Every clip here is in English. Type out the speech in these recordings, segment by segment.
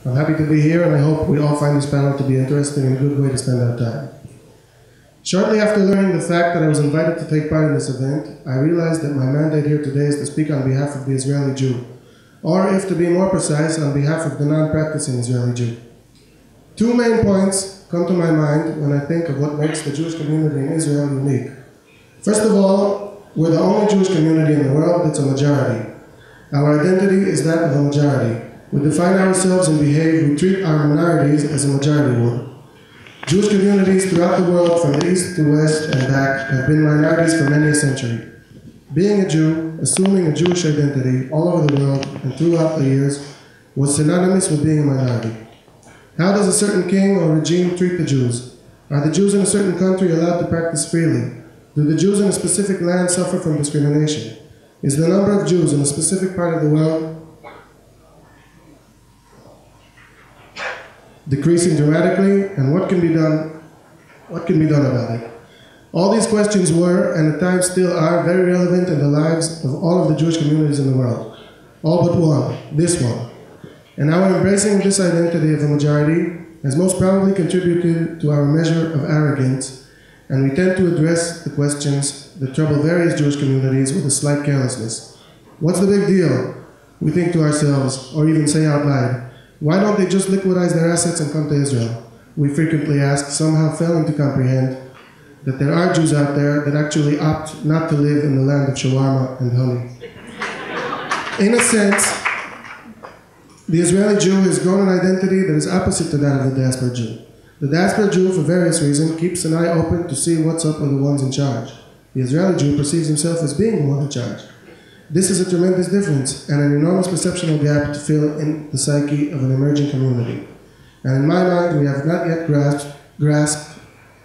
I'm happy to be here, and I hope we all find this panel to be interesting and a good way to spend our time. Shortly after learning the fact that I was invited to take part in this event, I realized that my mandate here today is to speak on behalf of the Israeli Jew, or if to be more precise, on behalf of the non-practicing Israeli Jew. Two main points come to my mind when I think of what makes the Jewish community in Israel unique. First of all, we're the only Jewish community in the world that's a majority. Our identity is that of a majority. We define ourselves and behave, we treat our minorities as a majority would. Jewish communities throughout the world, from the east to west and back, have been minorities for many a century. Being a Jew, assuming a Jewish identity all over the world and throughout the years, was synonymous with being a minority. How does a certain king or regime treat the Jews? Are the Jews in a certain country allowed to practice freely? Do the Jews in a specific land suffer from discrimination? Is the number of Jews in a specific part of the world decreasing dramatically, and what can be done about it? All these questions were, and at times still are, very relevant in the lives of all of the Jewish communities in the world. All but one, this one. And our embracing this identity of a majority has most probably contributed to our measure of arrogance, and we tend to address the questions that trouble various Jewish communities with a slight carelessness. What's the big deal? We think to ourselves, or even say out loud. Why don't they just liquidize their assets and come to Israel? We frequently ask, somehow failing to comprehend that there are Jews out there that actually opt not to live in the land of shawarma and honey. In a sense, the Israeli Jew has grown an identity that is opposite to that of the diaspora Jew. The diaspora Jew, for various reasons, keeps an eye open to see what's up with the ones in charge. The Israeli Jew perceives himself as being the one in charge. This is a tremendous difference and an enormous perceptual gap to fill in the psyche of an emerging community. And in my mind, we have not yet grasped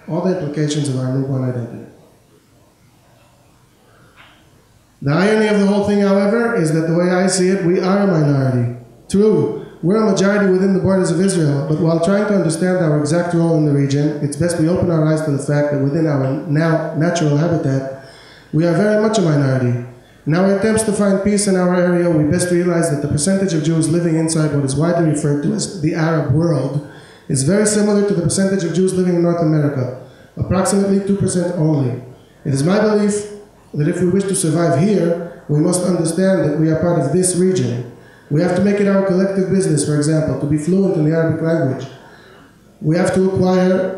all the implications of our newborn identity. The irony of the whole thing, however, is that the way I see it, we are a minority. True, we're a majority within the borders of Israel, but while trying to understand our exact role in the region, it's best we open our eyes to the fact that within our now natural habitat, we are very much a minority. In our attempts to find peace in our area, we best realize that the percentage of Jews living inside what is widely referred to as the Arab world is very similar to the percentage of Jews living in North America, approximately 2% only. It is my belief that if we wish to survive here, we must understand that we are part of this region. We have to make it our collective business, for example, to be fluent in the Arabic language. We have to acquire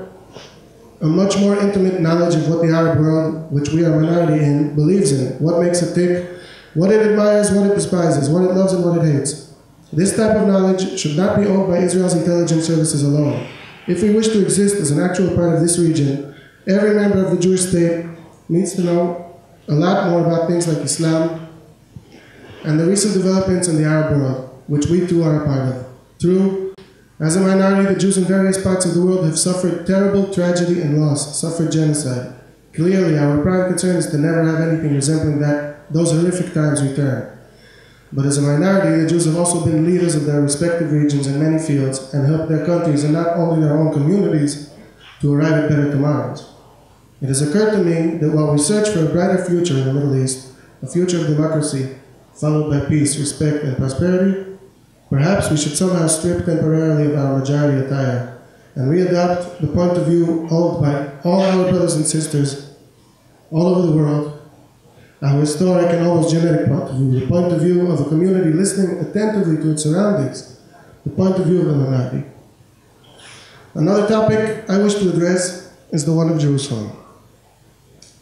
a much more intimate knowledge of what the Arab world, which we are a minority in, believes in, what makes it tick, what it admires, what it despises, what it loves and what it hates. This type of knowledge should not be owned by Israel's intelligence services alone. If we wish to exist as an actual part of this region, every member of the Jewish state needs to know a lot more about things like Islam and the recent developments in the Arab world, which we too are a part of. True, as a minority, the Jews in various parts of the world have suffered terrible tragedy and loss, suffered genocide. Clearly, our prime concern is to never have anything resembling those horrific times return. But as a minority, the Jews have also been leaders of their respective regions in many fields and helped their countries and not only their own communities to arrive at better tomorrows. It has occurred to me that while we search for a brighter future in the Middle East, a future of democracy, followed by peace, respect, and prosperity, perhaps we should somehow strip temporarily of our majority attire and readopt the point of view held by all our brothers and sisters all over the world, our historic and almost genetic point of view, the point of view of a community listening attentively to its surroundings, the point of view of the minority. Another topic I wish to address is the one of Jerusalem.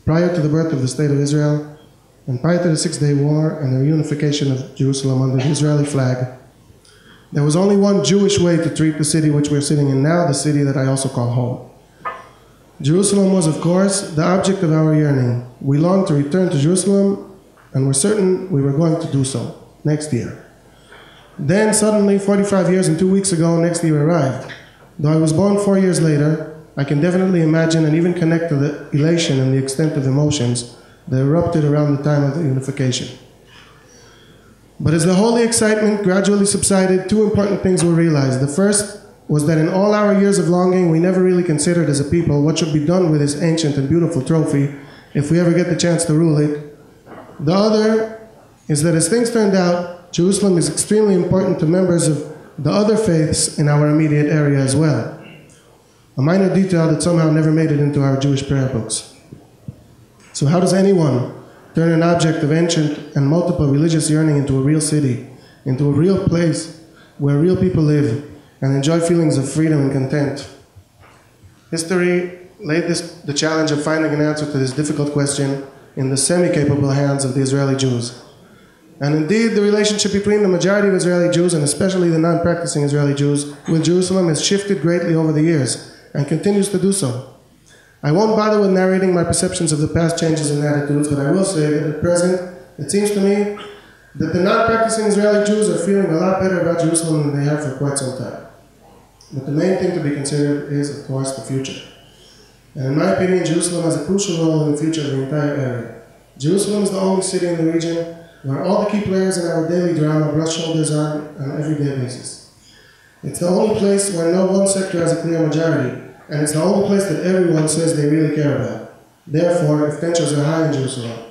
Prior to the birth of the State of Israel, and prior to the Six-Day War and the reunification of Jerusalem under the Israeli flag, there was only one Jewish way to treat the city which we're sitting in now, the city that I also call home. Jerusalem was, of course, the object of our yearning. We longed to return to Jerusalem, and were certain we were going to do so next year. Then, suddenly, 45 years and 2 weeks ago, next year arrived. Though I was born 4 years later, I can definitely imagine and even connect to the elation and the extent of emotions that erupted around the time of the unification. But as the holy excitement gradually subsided, two important things were realized. The first was that in all our years of longing, we never really considered as a people what should be done with this ancient and beautiful trophy if we ever get the chance to rule it. The other is that as things turned out, Jerusalem is extremely important to members of the other faiths in our immediate area as well. A minor detail that somehow never made it into our Jewish prayer books. So how does anyone turn an object of ancient and multiple religious yearning into a real city, into a real place where real people live and enjoy feelings of freedom and content? History laid the challenge of finding an answer to this difficult question in the semi-capable hands of the Israeli Jews. And indeed, the relationship between the majority of Israeli Jews, and especially the non-practicing Israeli Jews, with Jerusalem has shifted greatly over the years, and continues to do so. I won't bother with narrating my perceptions of the past changes in attitudes, but I will say that at present, it seems to me that the non-practicing Israeli Jews are feeling a lot better about Jerusalem than they have for quite some time. But the main thing to be considered is, of course, the future. And in my opinion, Jerusalem has a crucial role in the future of the entire area. Jerusalem is the only city in the region where all the key players in our daily drama brush shoulders on an everyday basis. It's the only place where no one sector has a clear majority, and it's the only place that everyone says they really care about. Therefore, if tensions are high in Jerusalem,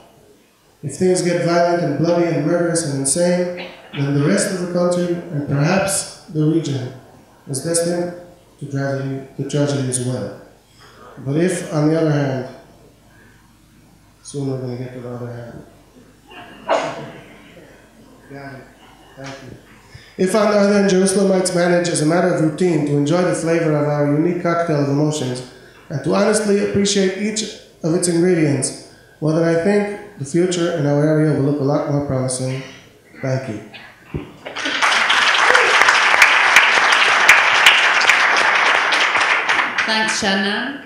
if things get violent and bloody and murderous and insane, then the rest of the country, and perhaps the region, is destined to tragedy as well. But if, on the other hand, soon we're going to get to the other hand. Got it. Thank you. If, on the other hand, Jerusalemites manage as a matter of routine to enjoy the flavor of our unique cocktail of emotions and to honestly appreciate each of its ingredients, well, then I think the future in our area will look a lot more promising. Thank you. Thanks, Sha'anan.